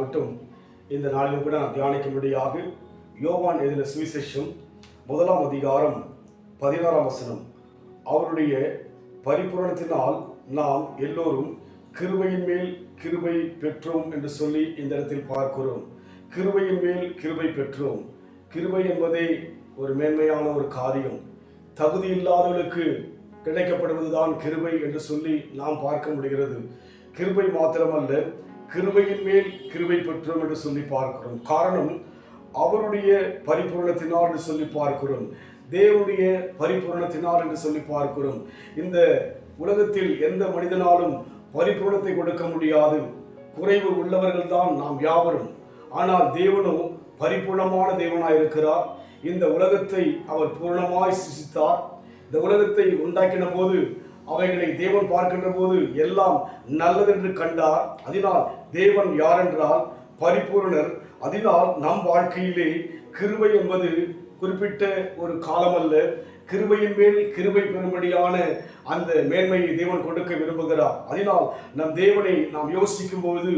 உண்டாகட்டும். இந்த நாளிலும் கூட நான் தியானிக்கும்படியாக யோவான் எழுதின சுவிசேஷம் 1 அதிகாரம் 16 வசனம். அவருடைய பரிபூரணத்தினால் நாம் எல்லோரும் கிருபையின் மேல் கிருபை பெற்றோம் என்று சொல்லி இந்த இடத்தில் பார்க்கிறோம். கிருபையின் மேல் கிருபை பெற்றோம். கிருபை என்பதே ஒரு மேன்மையான ஒரு காரியம். தகுதி இல்லாதவர்களுக்கு கிடைக்கப்படுவதுதான் கிருபை என்று சொல்லி நாம் பார்க்க முடிகிறது. கிருபை மாத்திரமல்ல, கிருபையின் மேல் கிருபை பெற்றோம் என்று சொல்லி பார்க்கிறோம். காரணம், அவருடைய பரிபூரணத்தினால் என்று சொல்லி பார்க்கிறோம். தேவனுடைய பரிபூரணத்தினால் என்று சொல்லி பார்க்கிறோம். இந்த உலகத்தில் எந்த மனிதனாலும் பரிபூரணத்தை கொடுக்க முடியாது. குறைவு உள்ளவர்கள் தான் நாம் யாவரும். ஆனால் தேவனோ பரிபூர்ணமான தேவனாய் இருக்கிறார். இந்த உலகத்தை அவர் பூர்ணமாய் சிருஷ்டித்தார். இந்த உலகத்தை உண்டாக்கின போது அவைகளை தேவன் பார்க்கின்ற போது எல்லாம் நல்லதென்று கண்டார். அதனால் தேவன் யார் என்றால் பரிபூரணர். அதனால் நம் வாழ்க்கையிலே கிருபை என்பது குறிப்பிட்ட ஒரு காலம் அல்ல. கிருபையின் மேல் கிருபை பெறும்படியான அந்த மேன்மையை தேவன் கொடுக்க விரும்புகிறார். அதனால் நம் தேவனை நாம் யோசிக்கும் போது,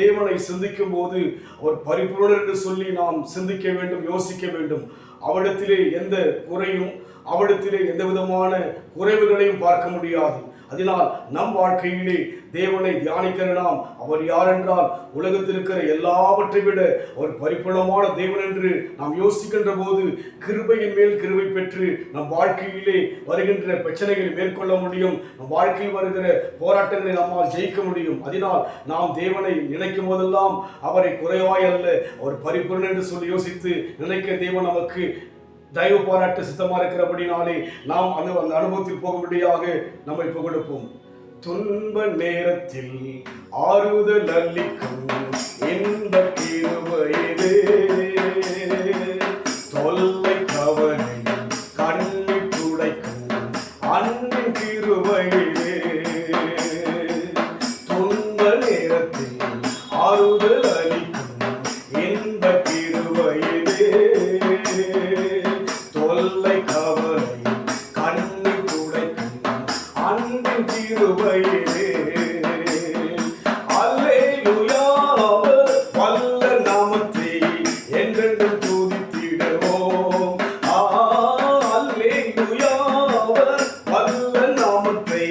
தேவனை சிந்திக்கும் போது அவர் பரிபூரணர் என்று சொல்லி நாம் சிந்திக்க வேண்டும், யோசிக்க வேண்டும். அவரிடத்திலே எந்த குறையும், அவரிடத்திலே எந்த விதமான குறைவுகளையும் பார்க்க முடியாது. அதனால் நம் வாழ்க்கையிலே தேவனை தியானிக்கிற நாம், அவர் யார் என்றால் உலகத்தில் இருக்கிற எல்லாவற்றை விட அவர் பரிபூர்ணமான தேவன் என்று நாம் யோசிக்கின்ற போது கிருபையின் மேல் கிருபை பெற்று நம் வாழ்க்கையிலே வருகின்ற பிரச்சனைகளை மேற்கொள்ள முடியும். நம் வாழ்க்கையில் வருகிற போராட்டங்களை நம்மால் ஜெயிக்க முடியும். அதனால் நாம் தேவனை நினைக்கும் போதெல்லாம் அவரை குறைவாய் அல்ல, அவர் பரிபூர்ணன் என்று சொல்லி யோசித்து நினைக்க தேவன் நமக்கு தயவு பாராட்ட சித்தமா இருக்கிறபடினாலே நாம் அந்த அனுபவத்தில் போகும்படியாக நம்மை புகழ்ப்போம். துன்ப நேரத்தில் ஆறுதல் அளிக்கும் இன்ப கிருபையிலே, தொல்லை கவலை கண்ணீர் துடைக்கும் அன்பின் கிருபையிலே, துன்ப நேரத்தில் ஆறுதல் அளிக்கும் இன்ப கிருபையிலே, தொல்லை கவலை கண்ணீர் துடைக்கும் அன்பின் கிருபையிலே. அல்லேலூயா, வல்ல நாமத்தை என்றென்றும் துதித்திடுவோம். அல்லேலூயா, வல்ல நாமத்தை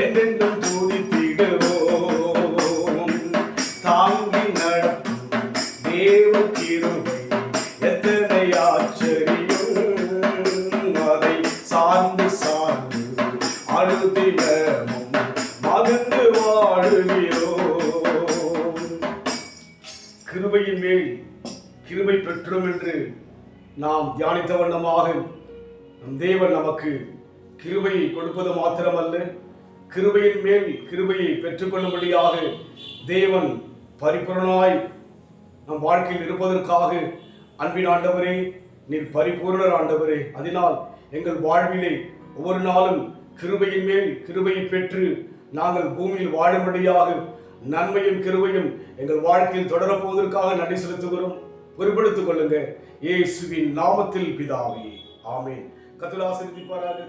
என்றென்றும் துதித்திடுவோம். தாங்கி நடத்தும் தேவ கிருபை எத்தனை ஆச்சரியம், அதை சார்ந்து சார்ந்து அனுதினமும் மகிழ்ந்து வாழுகிறோம். கிருபையின் மேல் கிருபை பெற்றோம் என்று நாம் தியானித்த வண்ணமாக நம் தேவன் நமக்கு கிருபையை கொடுப்பது மாத்திரமல்ல, கிருபையின் மேல் கிருபையை பெற்றுக்கொள்ளும்படியாக தேவன் பரிபூரணாய் நம் வாழ்க்கையில் இருப்பதற்காக, அன்பின் ஆண்டவரே, நீர் பரிபூர்ணர் ஆண்டவரே, அதனால் எங்கள் வாழ்விலே ஒவ்வொரு நாளும் கிருபையின் மேல் கிருபையை பெற்று நாங்கள் பூமியில் வாழும்படியாக நன்மையும் கிருபையும் எங்கள் வாழ்க்கையில் தொடரப்போவதற்காக நன்றி செலுத்துகிறோம். பொறுப்படுத்திக் கொள்ளுங்க. இயேசுவின் நாமத்தில் பிதாவே, ஆமென். கர்த்தர் ஆசீர்வதிப்பாராக.